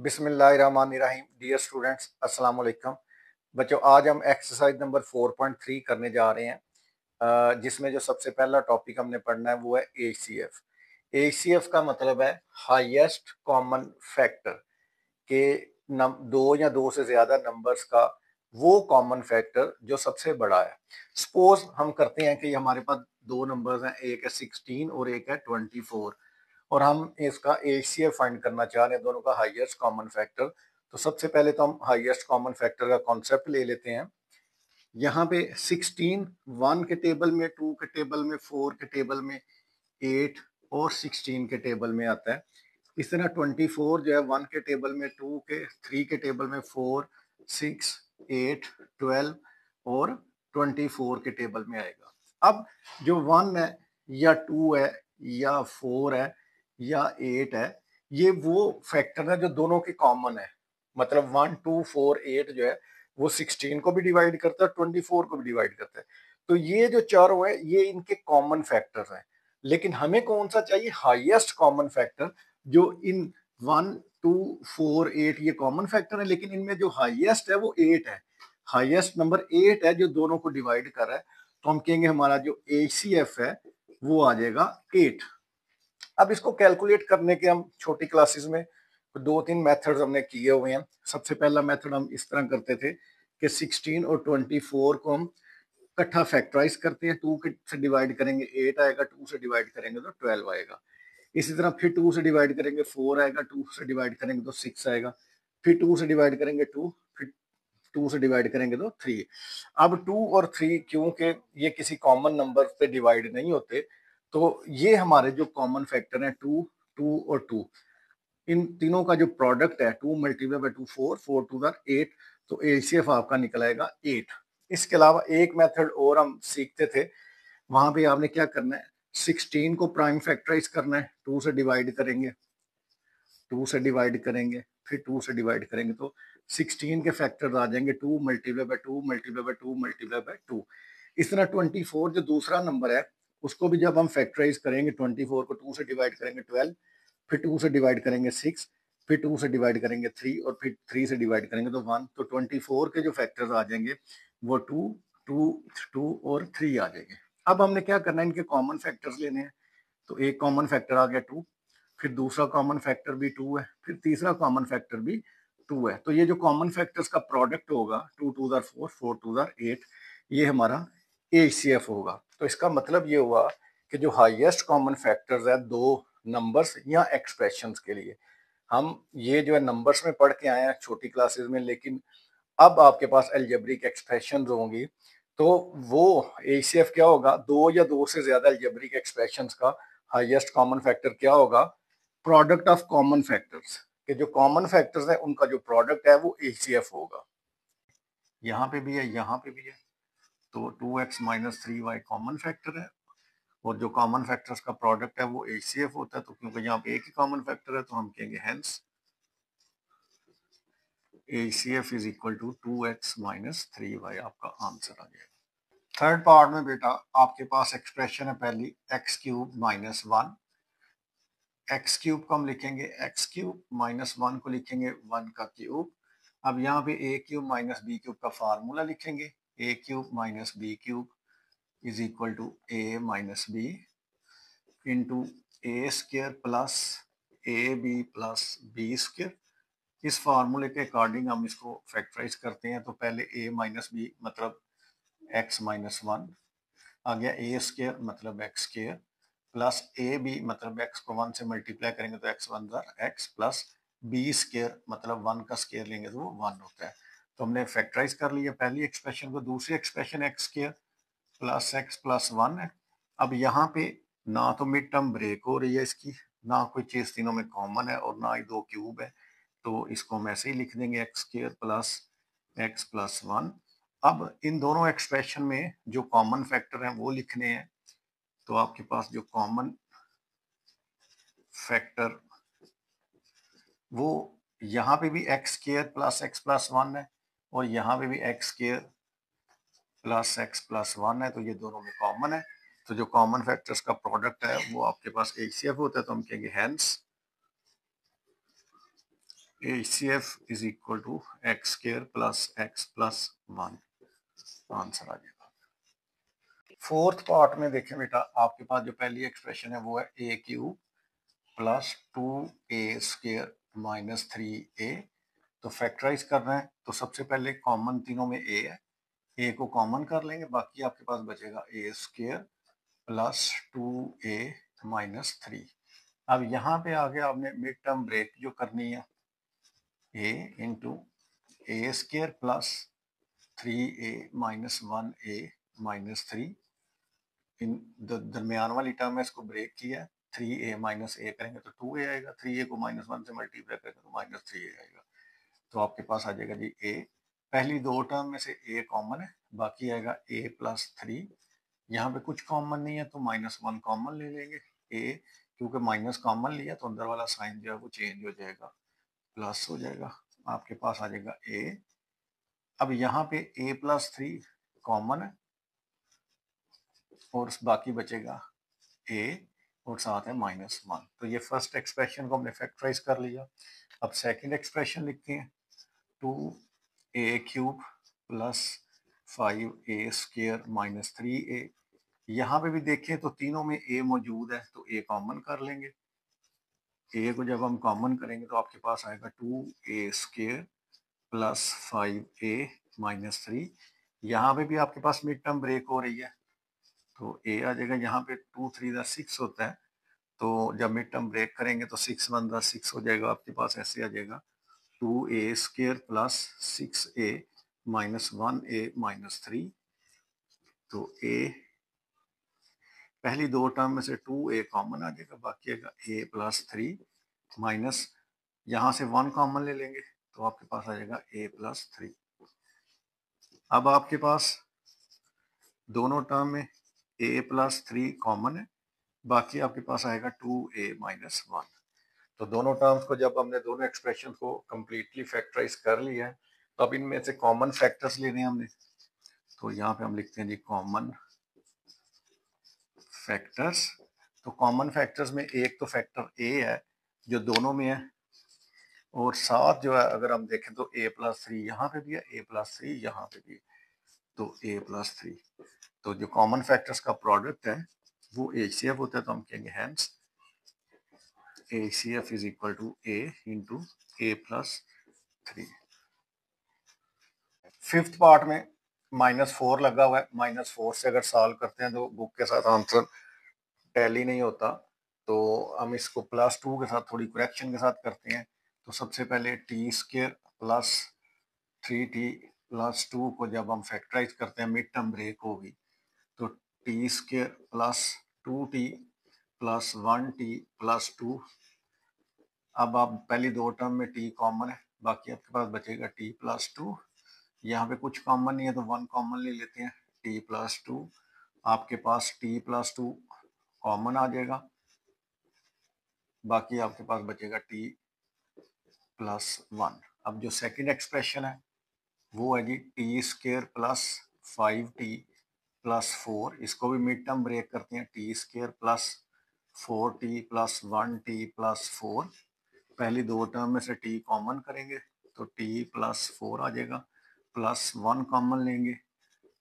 बिस्मिल्लाहिर्रहमानिर्रहीम। Dear students, अस्सलाम वालेकुम। बच्चों, आज हम एक्सरसाइज नंबर 4.3 करने जा रहे हैं, जिसमें जो सबसे पहला टॉपिक हमने पढ़ना है वो है एचसीएफ। एचसीएफ का मतलब है हाईएस्ट कॉमन फैक्टर के दो या दो से ज्यादा नंबर्स का वो कॉमन फैक्टर जो सबसे बड़ा है। सपोज हम करते हैं कि हमारे पास दो नंबर्स हैं, एक है 16 और एक है 24, और हम इसका एचसीएफ फाइंड करना चाह रहे हैं, दोनों का हाईएस्ट कॉमन फैक्टर। तो सबसे पहले तो हम हाईएस्ट कॉमन फैक्टर का कॉन्सेप्ट ले लेते हैं। यहाँ पे 16 1 के टेबल में, 2 के टेबल में, 4 के टेबल में, 8 और 16 के टेबल में आता है। इस तरह 24 जो है 1 के टेबल में, 2 के, 3 के टेबल में, 4 6 8 12 और 24 के टेबल में आएगा। अब जो 1 है या 2 है या 4 है या 8 है, ये वो फैक्टर है जो दोनों के कॉमन है। मतलब 1 2 4 8 जो है वो 16 को भी डिवाइड करता है, 24 को भी डिवाइड करता है। तो ये जो चारों है ये इनके कॉमन फैक्टर्स हैं। लेकिन हमें कौन सा चाहिए? हाईएस्ट कॉमन फैक्टर, जो इन 1 2 4 8 ये कॉमन फैक्टर है, लेकिन इनमें जो हाईएस्ट है वो 8 है। हाईएस्ट नंबर 8 है जो दोनों को डिवाइड कर रहा है। तो हम कहेंगे हमारा जो एचसीएफ है वो आ जाएगा 8। अब इसको कैलकुलेट करने के हम छोटी क्लासेस में दो तीन मेथड्स हमने किए हुए हैं। सबसे पहला मेथड हम इस तरह करते थे कि 16 और 24 को हम इकट्ठा फैक्टराइज करते हैं। 2 से डिवाइड करेंगे 8 आएगा, 2 से डिवाइड करेंगे तो 12 आएगा। इसी तरह फिर 2 से डिवाइड करेंगे 4 आएगा, 2 से डिवाइड करेंगे तो 6 आएगा। फिर 2 से डिवाइड करेंगे 2, फिर 2 से डिवाइड करेंगे तो 3। अब 2 और 3 क्योंकि ये किसी कॉमन नंबर पे डिवाइड नहीं होते, तो ये हमारे जो कॉमन फैक्टर हैं 2 2 और 2, इन तीनों का जो प्रोडक्ट है 2 मल्टीप्लाई बाय 2 4 4 2 8, तो एचसीएफ आपका निकल आएगा 8। इसके अलावा एक मेथड और हम सीखते थे, वहां पे आपने क्या करना है, 16 को प्राइम फैक्टराइज करना है। 2 से डिवाइड करेंगे, 2 से डिवाइड करेंगे, फिर 2 से डिवाइड करेंगे तो 16 के फैक्टर्स आ जाएंगे 2 multiply by 2 multiply by 2 multiply by 2। इस तरह 24 जो दूसरा नंबर है उसको भी जब हम फैक्टराइज करेंगे, 24 को 2 से डिवाइड करेंगे 12, फिर 2 से डिवाइड करेंगे 6, फिर 2 से डिवाइड करेंगे 3 और फिर 3 से डिवाइड करेंगे तो 1। तो 24 के जो फैक्टर्स आ जाएंगे वो 2 2 2 और 3 आ जाएंगे। अब हमने क्या करना है, इनके कॉमन फैक्टर्स लेने हैं। तो एक कॉमन फैक्टर आ गया 2, फिर दूसरा कॉमन फैक्टर भी 2 है, फिर तीसरा कॉमन फैक्टर भी 2 है। तो ये जो कॉमन फैक्टर्स का प्रोडक्ट होगा 2 2 4 4 2 8, ये हमारा एचसीएफ होगा। तो इसका मतलब ये हुआ कि जो हाईएस्ट कॉमन फैक्टर्स है दो नंबर्स या एक्सप्रेशंस के लिए, हम ये जो है नंबर्स में पढ़ के आए हैं छोटी क्लासेस में, लेकिन अब आपके पास अलजेब्रिक एक्सप्रेशन होंगी तो वो एचसीएफ क्या होगा? दो या दो से ज्यादा अलजेब्रिक एक्सप्रेशंस का हाईएस्ट कॉमन फैक्टर क्या होगा? प्रोडक्ट ऑफ कॉमन फैक्टर्स के जो कॉमन फैक्टर्स है उनका जो प्रोडक्ट है वो एचसीएफ होगा। यहाँ पे भी है, यहाँ पे भी है। तो 2x minus 3y common factor है, और जो कॉमन फैक्टर्स का प्रोडक्ट है वो एचसीएफ होता है। तो क्योंकि यहाँ पे एक ही कॉमन फैक्टर है तो हम कहेंगे hence HCF is equal to 2x minus 3y, आपका आंसर आ जाएगा। थर्ड पार्ट में बेटा आपके पास एक्सप्रेशन है पहली, x cube minus 1। X cube को हम लिखेंगे एक्स क्यूब, माइनस 1 को लिखेंगे 1 का क्यूब। अब यहाँ पे A cube minus B cube का फार्मूला लिखेंगे, A cube minus B cube is equal to A minus B into A square plus A B plus B square. इस फार्मूले के अकॉर्डिंग हम इसको फैक्टराइज करते हैं। तो पहले ए माइनस बी मतलब एक्स माइनस 1 आ गया, ए स्क्र मतलब x square plus A B मतलब एक्स को 1 से मल्टीप्लाई करेंगे तो x 1 x, plus B square मतलब 1 का स्क्र लेंगे तो वो 1 होता है। तो हमने फैक्टराइज कर लिया पहली एक्सप्रेशन को। दूसरी expression x square plus x plus 1 है। अब यहाँ पे ना तो मिड टर्म ब्रेक हो रही है इसकी, ना कोई चीज तीनों में कॉमन है, और ना ही दो क्यूब है। तो इसको हम ऐसे ही लिख देंगे x square plus x plus 1। अब इन दोनों एक्सप्रेशन में जो कॉमन फैक्टर हैं वो लिखने हैं। तो आपके पास जो कॉमन फैक्टर वो यहाँ पे भी x square plus x plus 1 है, और यहाँ पे भी x square plus x plus 1 है। तो ये दोनों में कॉमन है। तो जो कॉमन फैक्टर्स का प्रोडक्ट है वो आपके पास एचसीएफ होता है। तो हम कहेंगे hence HCF is equal to x square plus x plus 1 answer आ जाएगा। फोर्थ पार्ट में देखें बेटा, आपके पास जो पहली एक्सप्रेशन है वो है A cube plus 2a square minus 3a। तो फैक्टराइज कर रहे हैं तो सबसे पहले कॉमन तीनों में a है, a को कॉमन कर लेंगे, बाकी आपके पास बचेगा a square plus 2a minus 3। अब यहाँ पे आगे आपने मिड टर्म ब्रेक जो करनी है, a into A square plus 3a minus 1a minus 3। इन दरमियान वाली टर्म है, इसको ब्रेक किया, 3a माइनस a करेंगे तो 2a आएगा, 3a को माइनस 1 से मल्टीप्लाई करेंगे तो माइनस 3a आएगा। तो आपके पास आ जाएगा जी a। पहली दो टर्म में से a कॉमन है, बाकी आएगा a प्लस 3। यहाँ पे कुछ कॉमन नहीं है तो माइनस 1 कॉमन ले लेंगे a, क्योंकि माइनस कॉमन लिया तो अंदर वाला साइन जो है वो चेंज हो जाएगा, प्लस हो जाएगा। आपके पास आ जाएगा a। अब यहाँ पे a प्लस 3 कॉमन है और बाकी बचेगा a और साथ है माइनस 1। तो ये फर्स्ट एक्सप्रेशन को हमने फैक्टराइज कर लिया। अब सेकंड एक्सप्रेशन लिखते हैं, 2a cube plus 5a square minus 3a। यहाँ पे भी देखें तो तीनों में a मौजूद है तो a कॉमन कर लेंगे। a को जब हम कॉमन करेंगे तो आपके पास आएगा 2a square plus 5a minus 3। यहाँ पे भी आपके पास मिड टर्म ब्रेक हो रही है तो a आ जाएगा, यहाँ पे 2 3 6 होता है तो जब मिड टर्म ब्रेक करेंगे तो 6 1 6 हो जाएगा, आपके पास ऐसे आ जाएगा 2a square plus 6a minus 1a minus 3। तो a पहली दो टर्म में से 2a कॉमन आ जाएगा, बाकी आएगा a प्लस 3 माइनस, यहाँ से 1 कॉमन ले लेंगे तो आपके पास आ जाएगा a प्लस 3। अब आपके पास दोनों टर्म में a प्लस 3 कॉमन है, बाकी आपके पास आएगा 2a माइनस 1। तो दोनों टर्म्स को जब हमने दोनों एक्सप्रेशन को कंप्लीटली फैक्टराइज कर लिया है तो अब इनमें से कॉमन फैक्टर्स लेने हैं हमने। तो यहाँ पे हम लिखते हैं जी कॉमन फैक्टर्स। तो कॉमन फैक्टर्स में एक तो फैक्टर a है जो दोनों में है, और साथ जो है अगर हम देखें तो a प्लस 3 यहाँ पे भी है, a प्लस 3 यहाँ पे भी है, तो a प्लस 3। तो जो कॉमन फैक्टर्स का प्रोडक्ट है वो HCF होता है, तो हम कहेंगे hence HCF is equal to a into a plus 3। Fifth part में -4 लगा हुआ है, -4 से अगर सॉल्व करते हैं तो बुक के साथ आंसर टैली नहीं होता, तो हम इसको +2 के साथ थोड़ी करेक्शन के साथ करते हैं। तो सबसे पहले T square plus 3t plus 2 को जब हम फैक्टराइज करते हैं मिड टर्म ब्रेक होगी तो T square plus 2t plus 1t plus 2। अब आप पहली दो टर्म में t कॉमन है, बाकी आपके पास बचेगा t प्लस 2। यहाँ पे कुछ कॉमन नहीं है तो 1 कॉमन ले लेते हैं, t प्लस 2। आपके पास t प्लस 2 कॉमन आ जाएगा, बाकी आपके पास बचेगा t प्लस 1। अब जो सेकंड एक्सप्रेशन है वो है G T square plus 5t plus 4। इसको भी मिड टर्म ब्रेक करते हैं, T square plus 4t plus 1t plus 4। पहली दो टर्म में से t कॉमन करेंगे तो t प्लस 4 आ जाएगा, प्लस 1 कॉमन लेंगे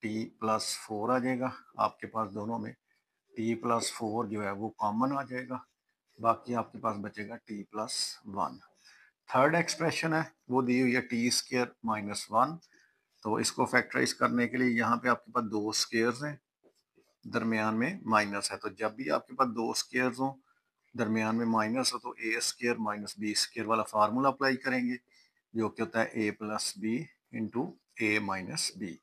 t प्लस 4 आ जाएगा। आपके पास दोनों में t प्लस 4 जो है वो कॉमन आ जाएगा, बाकी आपके पास बचेगा t प्लस 1। थर्ड एक्सप्रेशन है वो दी हुई है टी स्क्वेयर माइनस 1। तो इसको फैक्टराइज करने के लिए यहाँ पे आपके पास दो स्क्वेयर्स हैं, दरमियान में माइनस है, तो जब भी आपके पास दो स्क्वेयर्स हो दरमियान में माइनस हो तो ए स्क्वेयर माइनस बी स्क्वेयर वाला फार्मूला अप्लाई करेंगे, जो कि होता है ए प्लस बी इंटू ए माइनस बी।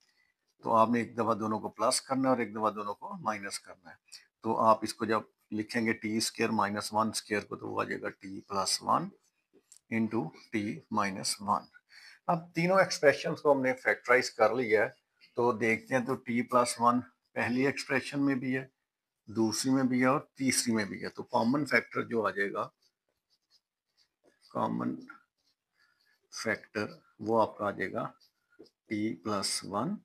तो आपने एक दफ़ा दोनों को प्लस करना है और एक दफ़ा दोनों को माइनस करना है। तो आप इसको जब लिखेंगे टी स्क्वेयर माइनस 1 स्क्वेयर को तो वो आ जाएगा T plus 1 into T minus 1। अब तीनों एक्सप्रेशंस को हमने फैक्टराइज कर लिया है, तो देखते हैं तो t प्लस 1 पहली एक्सप्रेशन में भी है, दूसरी में भी है और तीसरी में भी है। तो कॉमन फैक्टर जो आ जाएगा, कॉमन फैक्टर वो आपका आ जाएगा t प्लस 1।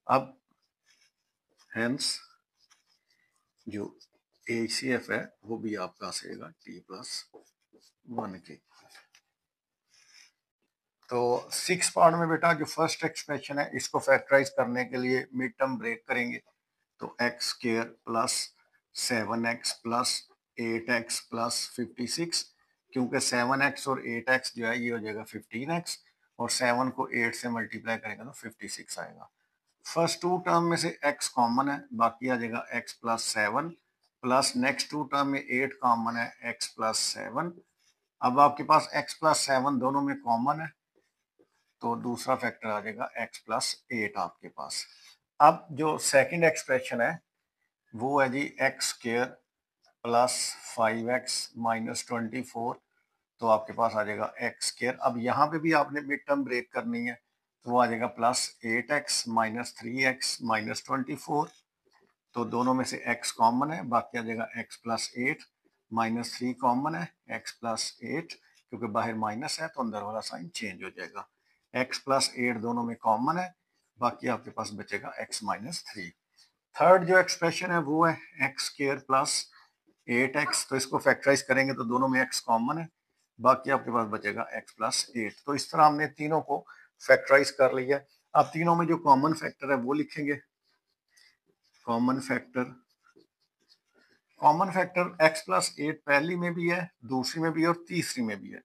अब हेंस जो HCF है वो भी आपका आ जाएगा t प्लस 1 के। तो 6 पार्ट में बेटा जो फर्स्ट एक्सप्रेशन है इसको फैक्टराइज करने के लिए मिड टर्म ब्रेक करेंगे। तो x square plus 7x plus 8x plus 56, क्योंकि 7x और 8x जो है ये हो जाएगा 15x, और 7 को 8 से मल्टीप्लाई करेंगे तो 56 आएगा। फर्स्ट टू टर्म में से x कॉमन है, बाकी आ जाएगा x plus 7, plus next two term में 8 कॉमन है, x प्लस 7। अब आपके पास x प्लस 7 दोनों में कॉमन है, तो दूसरा फैक्टर आ जाएगा x प्लस 8 आपके पास। अब जो सेकंड एक्सप्रेशन है वो है जी x square plus 5x minus 24, तो आपके पास आ जाएगा एक्स स्क्र। अब यहाँ पे भी आपने मिड टर्म ब्रेक करनी है, तो वो आ जाएगा plus 8x minus 3x minus 24, तो दोनों में से x कॉमन है, बाकी आ जाएगा x प्लस 8 माइनस 3 कॉमन है, x प्लस 8, क्योंकि बाहर माइनस है तो अंदर वाला साइन चेंज हो जाएगा। x प्लस 8 दोनों में कॉमन है, बाकी आपके पास बचेगा x माइनस 3। थर्ड जो एक्सप्रेशन है वो है एक्स स्क्र प्लस 8x, तो इसको फैक्टराइज करेंगे तो दोनों में x कॉमन है, बाकी आपके पास बचेगा x प्लस 8। तो इस तरह हमने तीनों को फैक्टराइज कर लिया। अब तीनों में जो कॉमन फैक्टर है वो लिखेंगे। कॉमन फैक्टर x प्लस 8 पहली में भी है, दूसरी में भी है और तीसरी में भी है,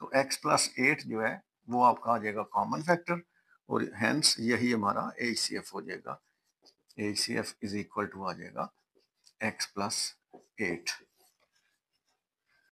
तो x प्लस 8 जो है वो आपका आ जाएगा कॉमन फैक्टर, और हेंस यही हमारा ACF हो जाएगा। ACF इज इक्वल टू आ जाएगा x प्लस 8।